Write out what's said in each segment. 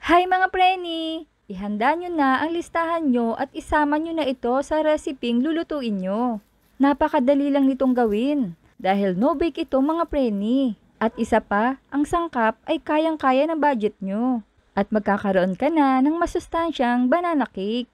Hi mga preni! Ihanda nyo na ang listahan nyo at isama nyo na ito sa reseping lulutuin nyo. Napakadali lang nitong gawin dahil no bake ito mga preni. At isa pa, ang sangkap ay kayang-kaya ng budget nyo. At magkakaroon ka na ng masustansyang banana cake.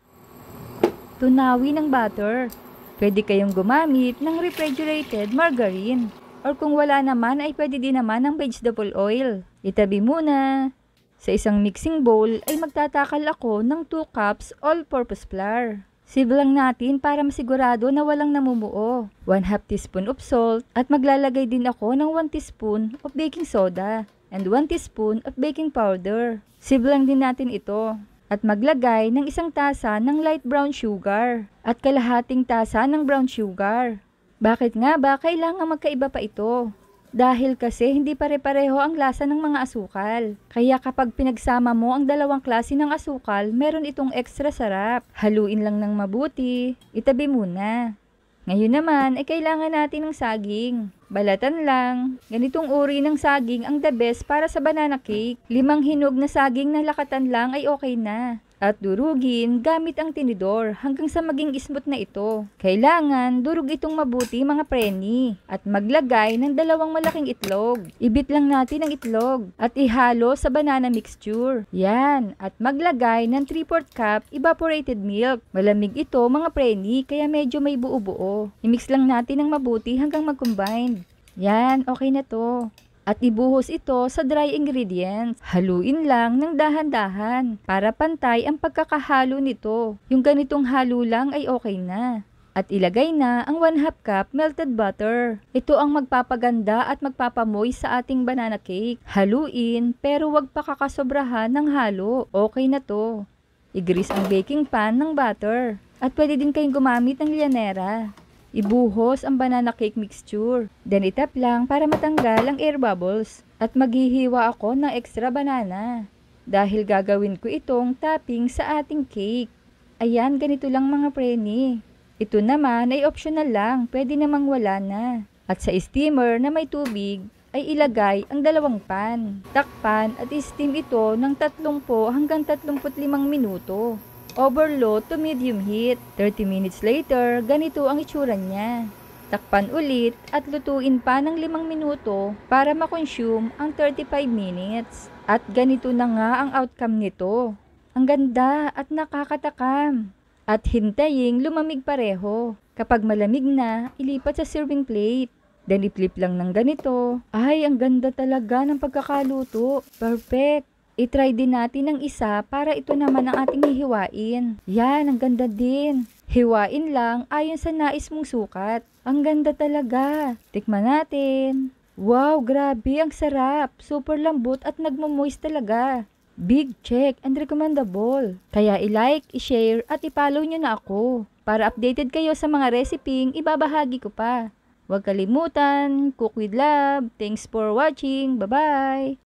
Tunawi ng butter. Pwede kayong gumamit ng refrigerated margarine. Or kung wala naman ay pwede din naman ng vegetable oil. Itabi muna. Sa isang mixing bowl ay magtatakal ako ng 2 cups all-purpose flour. Sieve lang natin para masigurado na walang namumuo. 1/2 teaspoon of salt at maglalagay din ako ng 1 teaspoon of baking soda and 1 teaspoon of baking powder. Sieve lang din natin ito. At maglagay ng 1 tasa ng light brown sugar at kalahating tasa ng brown sugar. Bakit nga ba kailangan magkaiba pa ito? Dahil kasi hindi pare-pareho ang lasa ng mga asukal. Kaya kapag pinagsama mo ang dalawang klase ng asukal, meron itong extra sarap. Haluin lang ng mabuti. Itabi muna. Ngayon naman ay kailangan natin ng saging. Balatan lang. Ganitong uri ng saging ang the best para sa banana cake. 5 hinog na saging na lakatan lang ay okay na. At durugin gamit ang tinidor hanggang sa maging smooth na ito. Kailangan durug itong mabuti mga preni. At maglagay ng 2 malaking itlog. Ibit lang natin ang itlog at ihalo sa banana mixture. Yan. At maglagay ng 3/4 cup evaporated milk. Malamig ito mga preni kaya medyo may buo-buo. I-mix lang natin ng mabuti hanggang mag-combine. Yan, okay na to. At ibuhos ito sa dry ingredients. Haluin lang ng dahan-dahan para pantay ang pagkakahalo nito. Yung ganitong halo lang ay okay na. At ilagay na ang 1/2 cup melted butter. Ito ang magpapaganda at magpapamoy sa ating banana cake. Haluin pero wag pa kakasobrahan ng halo. Okay na to. I-grease ang baking pan ng butter. At pwede din kayong gumamit ng lyanera. Ibuhos ang banana cake mixture. Then itap lang para matanggal ang air bubbles. At maghihiwa ako ng extra banana. Dahil gagawin ko itong topping sa ating cake. Ayan, ganito lang mga preni. Ito naman ay optional lang. Pwede namang wala na. At sa steamer na may tubig ay ilagay ang 2 pan. Takpan at steam ito ng 30 hanggang 35 minuto. Overload to medium heat. 30 minutes later, ganito ang itsura niya. Takpan ulit at lutuin pa ng 5 minuto para makonsume ang 35 minutes. At ganito na nga ang outcome nito. Ang ganda at nakakatakam. At hintaying lumamig pareho. Kapag malamig na, ilipat sa serving plate. Then i-flip lang ng ganito. Ay, ang ganda talaga ng pagkakaluto. Perfect! I-try din natin ng isa para ito naman ang ating hihiwain. Yan, ang ganda din. Hiwain lang ayon sa nais mong sukat. Ang ganda talaga. Tikman natin. Wow, grabe, ang sarap. Super lambot at nagmo-moist talaga. Big check and recommendable. Kaya i-like, i-share at i-follow nyo na ako. Para updated kayo sa mga reseping ibabahagi ko pa. Huwag kalimutan, cook with love. Thanks for watching. Bye-bye!